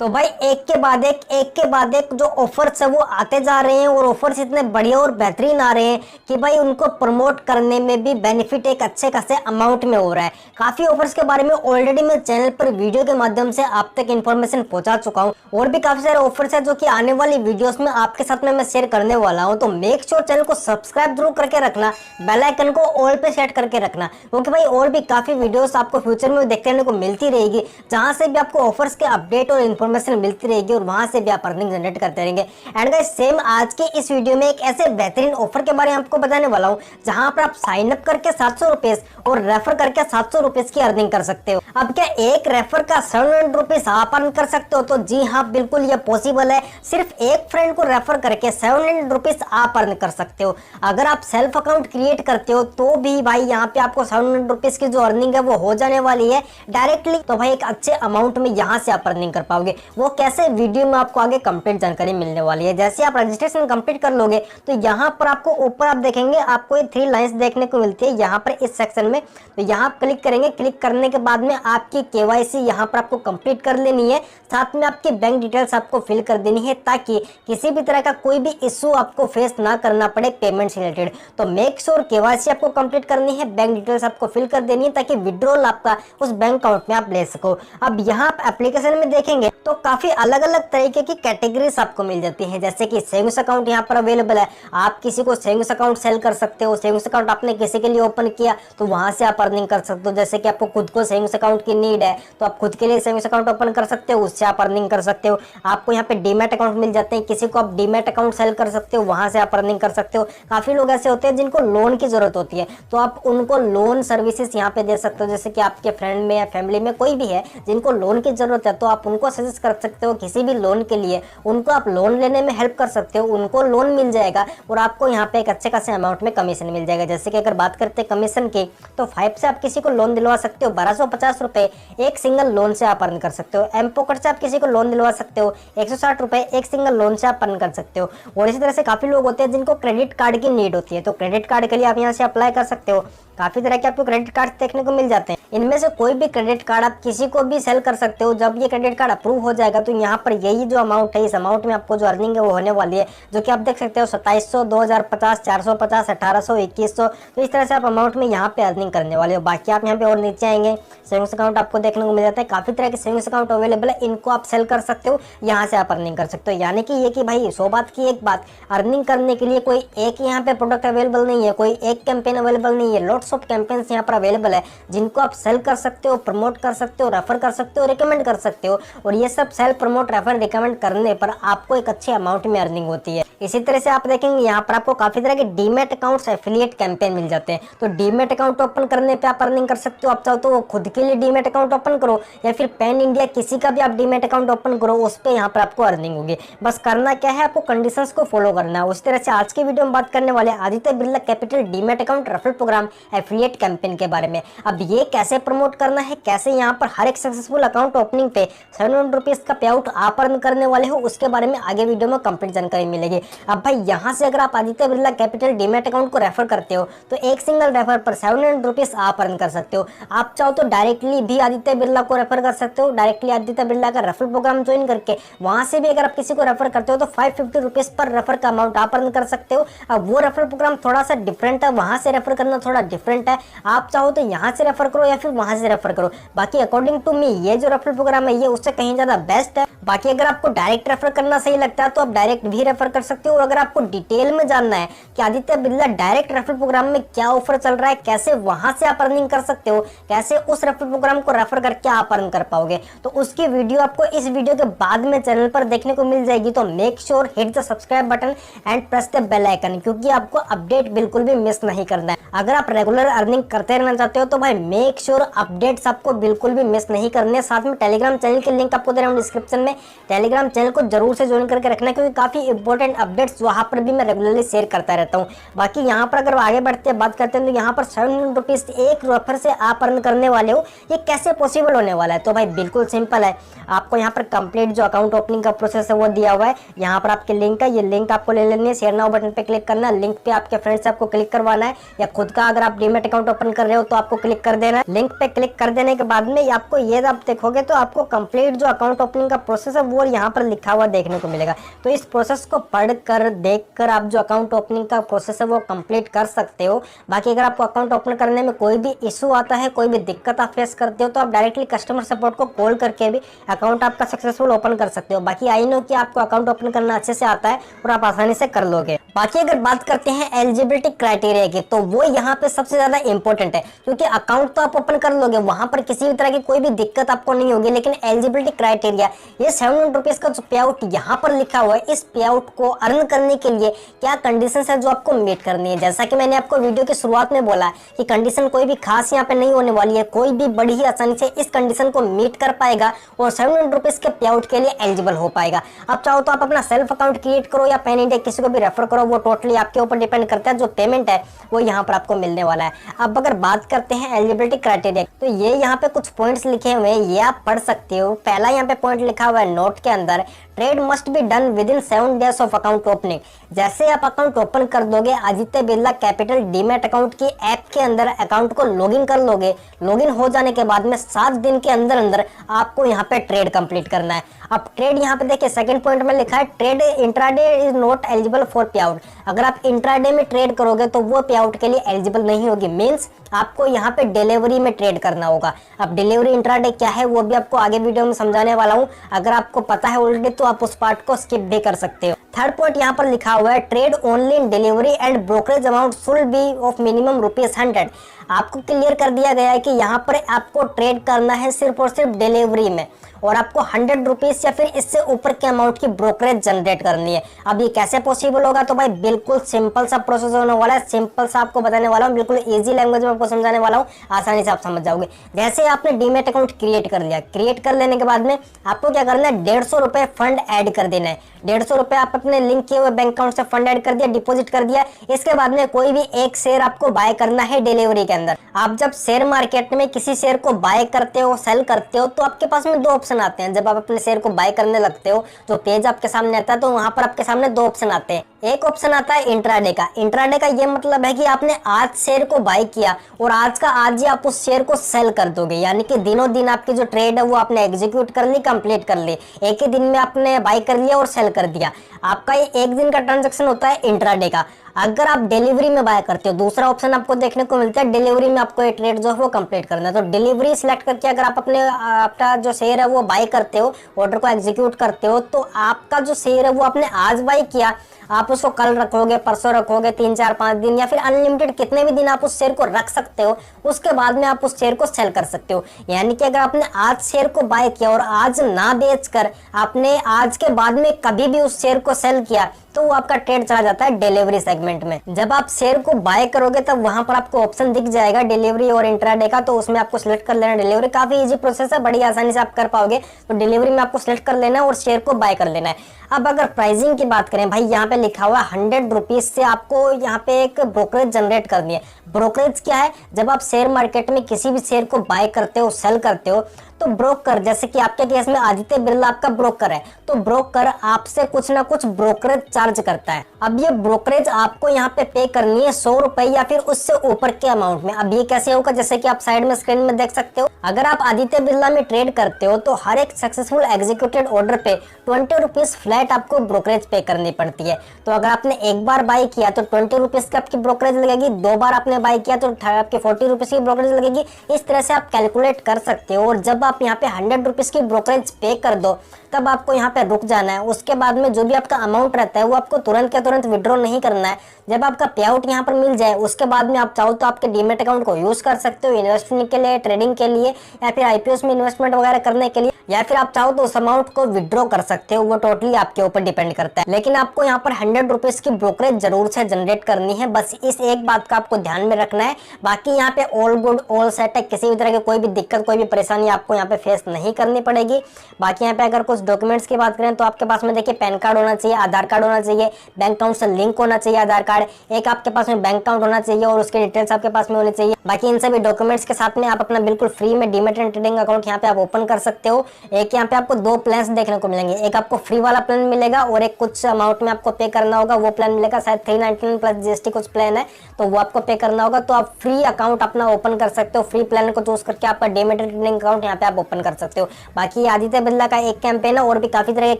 तो भाई एक के बाद एक जो ऑफर्स है वो आते जा रहे हैं और ऑफर्स इतने बढ़िया और बेहतरीन आ रहे हैं कि भाई उनको प्रमोट करने में भी बेनिफिट एक अच्छे खासे अमाउंट में हो रहा है। काफी ऑफर्स के बारे में ऑलरेडी मैं चैनल पर वीडियो के माध्यम से आप तक इन्फॉर्मेशन पहुंचा चुका हूं और भी काफी सारे ऑफर्स है जो कि आने वाली वीडियोस में आपके साथ में मैं शेयर करने वाला हूं। तो मेक श्योर चैनल को सब्सक्राइब जरूर करके रखना, बेल आइकन को ऑल पे सेट करके रखना, क्योंकि भाई और भी काफी वीडियोस आपको फ्यूचर में देखने को मिलती रहेगी जहां से भी आपको ऑफर्स के अपडेट और इन्फॉर्मेशन मिलती रहेगी और वहां से भी आप अर्निंग जनरेट करते रहेंगे। एंड गाइस सेम आज के इस वीडियो में एक ऐसे बेहतरीन ऑफर के बारे में आपको बताने वाला हूं जहां पर आप साइन अप करके 700 रुपए और रेफर करके 700 रुपए की अर्निंग कर सकते हो। अब क्या एक रेफर का 700 रुपीज आप अर्न कर सकते हो? तो जी हाँ, बिल्कुल ये पॉसिबल है। सिर्फ एक फ्रेंड को रेफर करके 700 रुपीज आप अर्न कर सकते हो। अगर आप सेल्फ अकाउंट क्रिएट करते हो तो भी भाई यहाँ पे आपको 700 रुपीज की जो अर्निंग है वो हो जाने वाली है डायरेक्टली। तो भाई एक अच्छे अमाउंट में यहाँ से आप अर्निंग कर पाओगे। वो कैसे, वीडियो में आपको आगे कंप्लीट जानकारी मिलने वाली है। जैसे आप रजिस्ट्रेशन कंप्लीट कर लोगे तो यहाँ पर आपको ऊपर आप देखेंगे आपको ये 3 लाइंस देखने को मिलती है यहाँ पर इस सेक्शन में। तो यहाँ आप क्लिक करेंगे। क्लिक करने के बाद में आपकी केवाईसी यहाँ पर आपको कंप्लीट कर लेनी है, साथ में आपकी बैंक डिटेल्स आपको फिल कर देनी है ताकि किसी भी तरह का कोई भी इश्यू आपको फेस ना करना पड़े पेमेंट से रिलेटेड। तो मेक श्योर केवाईसी आपको कंप्लीट करनी है, बैंक डिटेल्स आपको फिल कर देनी है ताकि विड्रॉल आपका उस बैंक अकाउंट में आप ले सको। अब यहाँ आप एप्लीकेशन में देखेंगे तो काफी अलग अलग तरीके की कैटेगरीज आपको मिल जाती है। जैसे कि सेविंग्स अकाउंट यहाँ पर अवेलेबल है, आप किसी को सेविंग्स अकाउंट सेल कर सकते हो। सेविंग्स अकाउंट आपने किसी के लिए ओपन किया तो वहां से आप अर्निंग कर सकते हो। जैसे कि आपको खुद को सेविंग्स अकाउंट की नीड है तो आप खुद के लिए सेविंग्स अकाउंट ओपन कर सकते हो, उससे आप अर्निंग कर सकते हो। आपको यहाँ पे डीमैट अकाउंट मिल जाते हैं, किसी को आप डीमैट अकाउंट सेल कर सकते हो, वहां से आप अर्निंग कर सकते हो। काफी लोग ऐसे होते हैं जिनको लोन की जरूरत होती है तो आप उनको लोन सर्विसेज यहाँ पे दे सकते हो। जैसे कि आपके फ्रेंड में या फैमिली में कोई भी है जिनको लोन की जरूरत है तो आप उनको सजेस्ट कर सकते हो किसी भी लोन के लिए, उनको आप लोन लेने में हेल्प कर सकते हो, उनको लोन मिल जाएगा और आपको यहाँ पे एक अच्छे खासे अमाउंट में कमीशन मिल जाएगा। जैसे कि अगर बात करते हैं कमीशन की तो 5 से आप किसी को लोन दिलवा सकते हो, 1250 रुपए एक सिंगल लोन से आप अर्न कर सकते हो। एम पॉकेट से आप किसी को लोन दिलवा सकते हो, 160 रुपए एक सिंगल लोन से आप अर्न कर सकते हो। और इसी तरह से काफी लोग होते हैं जिनको क्रेडिट कार्ड की नीड होती है तो क्रेडिट कार्ड के लिए आप यहाँ से अप्लाई कर सकते हो। काफी तरह के आपको क्रेडिट कार्ड देखने को मिल जाते हैं, इनमें से कोई भी क्रेडिट कार्ड आप किसी को भी सेल कर सकते हो। जब ये क्रेडिट कार्ड अप्रूव हो जाएगा तो यहाँ पर यही जो अमाउंट है इस अमाउंट में आपको जो अर्निंग है वो होने वाली है, जो कि आप देख सकते हो 2700, 2050, 450, 1800, 2100। तो इस तरह से आप अमाउंट में यहाँ पे अर्निंग करने वाले हो। बाकी आप यहाँ पे और नीचे आएंगे सेविंग्स अकाउंट आपको देखने को मिल जाता है। काफी तरह के सेविंग्स अकाउंट अवेलेबल है, इनको आप सेल कर सकते हो, यहाँ से आप अर्निंग कर सकते हो। यानी कि ये कि भाई 100 बात की एक बात, अर्निंग करने के लिए कोई एक यहाँ पे प्रोडक्ट अवेलेबल नहीं है, कोई एक कैंपेन अवेलेबल नहीं है। लॉट्स ऑफ कैंपेन्स यहाँ पर अवेलेबल है जिनको आप सेल कर सकते हो, प्रमोट कर सकते हो, रेफर कर सकते हो, रिकमेंड कर सकते हो। और ये सब सेल, प्रमोट, रेफर, रिकमेंड करने पर आपको एक अच्छे अमाउंट में अर्निंग होती है। इसी तरह से आप देखेंगे यहाँ पर आपको काफी तरह के डीमैट अकाउंट्स, एफिलिएट कैंपेन मिल जाते हैं। तो डीमैट अकाउंट ओपन करने पे आप अर्निंग कर सकते हो। आप चाहो तो खुद के लिए डीमैट अकाउंट ओपन करो या फिर पैन इंडिया किसी का भी आप डीमैट अकाउंट ओपन करो, उस पे यहाँ पर आपको अर्निंग होगी। बस करना क्या है, आपको कंडीशंस को फॉलो करना है। उस तरह से आज की वीडियो में बात करने वाले Aditya Birla Capital demat account referral program affiliate campaign के बारे में। अब ये कैसे प्रमोट करना है, कैसे यहाँ पर हर एक सक्सेसफुल अकाउंट ओपनिंग पे 700 रुपीज का पे आउट आप अर्न करने वाले हो, उसके बारे में आगे वीडियो में कंप्लीट जानकारी मिलेगी। अब भाई यहाँ से अगर आप Aditya Birla Capital demat account को रेफर करते हो तो एक सिंगल रेफर पर 700 रुपीज आप अर्न कर सकते हो। आप चाहो तो डायरेक्टली भी आदित्य बिरला को रेफर कर सकते हो, डायरेक्टली आदित्य बिरला का रेफरल प्रोग्राम ज्वाइन करके वहां से भी अगर आप किसी को रेफर करते हो तो 550 रुपीज पर रेफर का अमाउंट आप अर्न कर सकते हो। अब वो रेफरल प्रोग्राम थोड़ा सा डिफरेंट है, वहां से रेफर करना थोड़ा डिफरेंट है। आप चाहो तो यहाँ से रेफर करो या फिर वहां से रेफर करो। बाकी अकॉर्डिंग टू मी ये जो रेफरल प्रोग्राम है ये उससे कहीं ज्यादा बेस्ट है। बाकी अगर आपको डायरेक्ट रेफर करना सही लगता है तो आप डायरेक्ट भी रेफर कर सकते हो। और अगर आपको डिटेल में जानना है कि Aditya Birla direct referral program में क्या ऑफर चल रहा है, कैसे वहां से आप अर्निंग कर सकते हो, कैसे उस रेफरल प्रोग्राम को रेफर करके आप अर्न कर पाओगे, तो उसकी वीडियो आपको इस वीडियो के बाद में चैनल पर देखने को मिल जाएगी। तो make sure hit the subscribe button and press the bell icon, क्योंकि आपको अपडेट बिल्कुल भी मिस नहीं करना है। अगर आप रेगुलर अर्निंग करते रहना चाहते हो तो भाई मेक श्योर अपडेट्स आपको बिल्कुल भी मिस नहीं करने। साथ में टेलीग्राम चैनल के लिंक आपको दे रहा हूँ डिस्क्रिप्शन में, टेलीग्राम चैनल को जरूर से ज्वाइन करके रखना क्योंकि काफी इंपॉर्टेंट अपडेट्स वहां पर भी मैं रेगुलरली शेयर करता रहता हूँ। बाकी यहाँ पर अगर आगे बढ़ते हैं बात करते हैं तो यहाँ पर 700 रुपीज एक रेफर से आप अर्न करने वाले हो। ये कैसे पॉसिबल होने वाला है? तो भाई बिल्कुल सिंपल है। आपको यहाँ पर कंप्लीट जो अकाउंट ओपनिंग का प्रोसेस है वो दिया हुआ है। यहाँ पर आपके लिंक है, ये लिंक आपको ले लेनी है, शेयर नाउ बटन पे क्लिक करना है, लिंक पे आपके फ्रेंड से आपको क्लिक करवाना है या खुद का अगर आप डीमैट अकाउंट ओपन कर रहे हो तो आपको क्लिक कर देना है। लिंक पे क्लिक कर देने के बाद में आपको ये आप देखोगे तो आपको कंप्लीट जो अकाउंट ओपनिंग का प्रोसेस है वो यहाँ पर लिखा हुआ देखने को मिलेगा। तो इस प्रोसेस को पढ़कर देखकर आप जो अकाउंट ओपनिंग का प्रोसेस है वो कंप्लीट कर सकते हो। बाकी अगर आपको अकाउंट ओपन करने में कोई भी इशू आता है, कोई भी दिक्कत आप फेस करते हो, तो आप डायरेक्टली कस्टमर सपोर्ट को कॉल करके भी अकाउंट आपका सक्सेसफुल ओपन कर सकते हो। बाकी आई नो कि आपको अकाउंट ओपन करना अच्छे से आता है और आप आसानी से कर लोगे। बाकी अगर बात करते हैं एलिजिबिलिटी क्राइटेरिया की, तो वो यहाँ पे सबसे ज्यादा इंपॉर्टेंट है, क्योंकि अकाउंट तो आप ओपन कर लोगे, वहां पर किसी भी तरह की कोई भी दिक्कत आपको नहीं होगी, लेकिन एलिजिबिलिटी क्राइटेरिया ये 700 रुपीज का जो पे आउट यहाँ पर लिखा हुआ है, इस पे आउट को अर्न करने के लिए क्या कंडीशन है जो आपको मीट करनी है। जैसा कि मैंने आपको वीडियो की शुरुआत में बोला कि कंडीशन कोई भी खास यहाँ पे नहीं होने वाली है, कोई भी बड़ी ही आसानी से इस कंडीशन को मीट कर पाएगा और 700 रुपीज के पे आउट के लिए एलिजिबल हो पाएगा। आप चाहो तो आप अपना सेल्फ अकाउंट क्रिएट करो या पैन इंडिया किसी को भी रेफर करो, वो टोटली आपके ऊपर डिपेंड करता है। जो पेमेंट है वो यहाँ पर आपको मिलने वाला है। अब अगर बात करते हैं एलिजिबिलिटी क्राइटेरिया, तो ये यहाँ पे कुछ पॉइंट्स लिखे हुए हैं, ये आप पढ़ सकते हो। पहला यहाँ पे पॉइंट लिखा हुआ है नोट के अंदर, trade must be done with in 7 days of account opening. जैसे आप अकाउंट ओपन कर दोगे, Aditya Birla Capital demat account की ऐप के अंदर अकाउंट को लॉगिन कर लोगे, लॉगिन हो जाने के बाद में 7 दिन के अंदर अंदर आपको यहाँ पे ट्रेड कंप्लीट करना है। अब ट्रेड यहाँ पे देखिए सेकंड पॉइंट में लिखा है trade intraday is not eligible for पे आउट। अगर आप इंट्राडे में ट्रेड करोगे तो वो पे आउट के लिए एलिजिबल नहीं होगी, मींस आपको यहाँ पे डिलीवरी में ट्रेड करना होगा। अब डिलीवरी इंट्राडे क्या है वो भी आपको आगे वीडियो में समझाने वाला हूँ, अगर आपको पता है ऑलरेडी तो आप उस पार्ट को स्किप भी कर सकते हो। थर्ड पॉइंट यहाँ पर लिखा हुआ है trade only in delivery and brokerage amount should be of minimum ₹100। आपको क्लियर कर दिया गया है कि यहाँ पर आपको ट्रेड करना है सिर्फ और सिर्फ डिलीवरी में, और आपको 100 रुपीज या फिर इससे ऊपर के अमाउंट की ब्रोकरेज जनरेट करनी है। अब ये कैसे पॉसिबल होगा, तो भाई बिल्कुल सिंपल सा प्रोसेस होने वाला है, सिंपल सा आपको बताने वाला हूँ, बिल्कुल इजी लैंग्वेज में आपको समझाने वाला हूँ, आसानी से आप समझ जाओगे। जैसे आपने डीमैट अकाउंट क्रिएट कर लिया, क्रिएट कर लेने के बाद में आपको क्या करना है, 150 रुपए फंड ऐड कर देना है। 150 रुपए आप अपने लिंक किए हुए बैंक अकाउंट से फंड ऐड कर दिया, डिपॉजिट कर दिया। इसके बाद में कोई भी एक शेयर आपको बाय करना है डिलीवरी के अंदर। आप जब शेयर मार्केट में किसी शेयर को बाय करते हो, सेल करते हो, तो आपके पास में 2 ऑप्शन आते हैं। जब आप अपने शेयर को बाय करने लगते हो, जो पेज आपके सामने आता है, तो वहां पर आपके सामने 2 ऑप्शन आते हैं। एक ऑप्शन आता है इंट्राडे का। इंट्राडे का ये मतलब है कि आपने आज शेयर को बाय किया और आज का आज ही आप उस शेयर को सेल कर दोगे, यानी कि दिनों दिन आपकी जो ट्रेड है वो आपने एग्जीक्यूट कर ली, कंप्लीट कर ली, एक ही दिन में आपने बाय कर लिया और सेल कर दिया। आपका ये एक दिन का ट्रांजैक्शन होता है इंट्राडे का। अगर आप डिलीवरी में बाय करते हो, दूसरा ऑप्शन आपको देखने को मिलता है डिलीवरी में आपको ये ट्रेड जो है वो कंप्लीट करना है। तो डिलीवरी सिलेक्ट करके अगर आप अपने आपका जो शेयर है वो बाय करते हो, ऑर्डर को एग्जीक्यूट करते हो, तो आपका जो शेयर है वो आपने आज बाय किया, आप उसको कल रखोगे, परसों रखोगे, 3 4 5 दिन या फिर अनलिमिटेड कितने भी दिन आप उस शेयर को रख सकते हो। उसके बाद में आप उस शेयर को सेल कर सकते हो। यानी कि अगर आपने आज शेयर को बाय किया और आज ना बेचकर आपने आज के बाद में कभी भी उस शेयर को सेल किया, तो वो आपका ट्रेड चला जाता है डिलीवरी सेगमेंट में। जब आप शेयर को बाय करोगे तब वहां पर आपको ऑप्शन दिख जाएगा डिलीवरी और इंट्राडे का, तो उसमें आपको सिलेक्ट कर लेना डिलीवरी। काफी इजी प्रोसेस है, बड़ी आसानी से आप कर पाओगे। तो डिलीवरी में आपको सिलेक्ट कर लेना है और शेयर को बाय कर लेना है। अब अगर प्राइसिंग की बात करें, भाई यहाँ पे लिखा हुआ 100 रुपीज से आपको यहाँ पे एक ब्रोकरेज जनरेट करनी है। ब्रोकरेज क्या है, जब आप शेयर मार्केट में किसी भी शेयर को बाय करते हो, सेल करते हो, तो ब्रोकर, जैसे कि आपके केस में आदित्य बिरला आपका ब्रोकर है, तो ब्रोकर आपसे कुछ ना कुछ ब्रोकरेज चार्ज करता है। अब ये ब्रोकरेज आपको यहाँ पे करनी है 100 रुपए या फिर उससे ऊपर के अमाउंट में। अब ये कैसे होगा, जैसे कि आप साइड में स्क्रीन में देख सकते हो, अगर आप आदित्य बिरला में ट्रेड करते हो तो हर एक सक्सेसफुल एग्जीक्यूटेड ऑर्डर पे 20 रुपीज फ्लैट आपको ब्रोकरेज पे करनी पड़ती है। तो अगर आपने एक बार बाय किया तो 20 रुपीज की आपकी ब्रोकरेज लगेगी, 2 बार आपने बाय किया तो आपके 40 रुपीज की ब्रोकरेज लगेगी। इस तरह से आप कैलकुलेट कर सकते हो। और जब आप यहाँ पे 100 रुपीज की ब्रोकरेज पे कर दो, तब आपको यहाँ पे रुक जाना है। उसके बाद में जो भी आपका अमाउंट रहता है वो आपको तुरंत के तुरंत विड्रॉ नहीं करना है। जब आपका पे आउट यहाँ पर मिल जाए, उसके बाद में आप चाहो तो आपके डीमैट अकाउंट को यूज कर सकते हो इन्वेस्टमेंट के लिए, ट्रेडिंग के लिए, या फिर आईपीओस में इन्वेस्टमेंट वगैरह करने के लिए, या फिर आप चाहो तो उस अमाउंट को विड्रॉ कर सकते हो। वो टोटली आपके ऊपर डिपेंड करता है। लेकिन आपको यहाँ पर 100 रुपीज की ब्रोकरेज जरूर से जनरेट करनी है, बस इस एक बात का आपको ध्यान में रखना है। बाकी यहाँ पे ऑल गुड ऑल सेट है, किसी भी तरह की कोई भी दिक्कत, कोई भी परेशानी आपको यहाँ पे फेस नहीं करनी पड़ेगी। बाकी यहाँ पे अगर कुछ कुछ डॉक्यूमेंट्स की बात करें तो आपके पास में देखिए पैन कार्ड होना चाहिए, आधार कार्ड होना चाहिए, बैंक अकाउंट से लिंक होना चाहिए आधार कार्ड, एक आपके पास में बैंक अकाउंट होना चाहिए और उसकी डिटेल्स आपके पास में होनी चाहिए। बाकी इन सभी डॉक्यूमेंट्स के साथ में आप अपना बिल्कुल फ्री में डीमैट एंड ट्रेडिंग अकाउंट यहाँ पे आप ओपन कर सकते हो। एक यहाँ पे आपको 2 प्लान्स देखने को मिलेंगे, एक आपको फ्री वाला प्लान मिलेगा और एक कुछ अमाउंट में आपको पे करना होगा, वो प्लान मिलेगा शायद 399 प्लस जीएसटी कुछ प्लान है, तो वो आपको पे करना होगा। तो आप फ्री अकाउंट अपना ओपन कर सकते हो, फ्री प्लान को चूज करके आपका डीमैट एंड ट्रेडिंग अकाउंट यहाँ पे आप ओपन कर सकते हो। बाकी आदित्य बिरला का एक कैंपेन है और भी काफी तरह के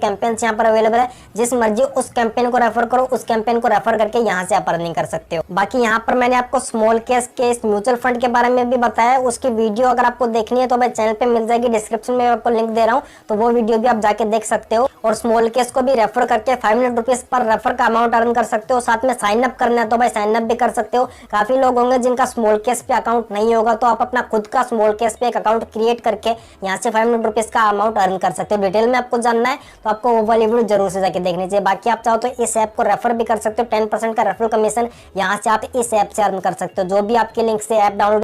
कैंपेन यहाँ पर अवेलेबल है, जिस मर्जी उस कैंपेन को रेफर करो, उस कैंपेन को रेफर करके यहाँ से आप अर्निंग कर सकते हो। बाकी यहाँ पर मैंने आपको स्मॉल कैश के इस म्यूचुअल फंड के बारे में भी बताया, उसकी वीडियो अगर आपको देखनी है तो भाई चैनल पे मिल जाएगी, डिस्क्रिप्शन में आपको लिंक दे रहा हूँ, तो वो वीडियो भी आप जाके देख सकते हो। और स्मॉल केस को भी रेफर करके 500 रुपीज पर रेफर का अमाउंट अर्न कर सकते हो। साथ में साइन अप करना है तो भाई साइन अप भी कर सकते हो। काफी लोग होंगे जिनका स्मॉल केस पे अकाउंट नहीं होगा, तो आप अपना खुद का स्मॉल केस पे एक अकाउंट क्रिएट करके यहाँ से 500 रुपीज का अमाउंट अर्न कर सकते हो। डिटेल में आपको जानना है तो आपको वो वाली वीडियो जरूर से जाके देखनी चाहिए। बाकी आप चाहो तो इस ऐप को रेफर भी कर सकते हो, 10% का रेफरल कमीशन यहाँ से आप इस ऐप से अर्न कर सकते हो। जो भी आपके लिंक से ऐप डाउनलोड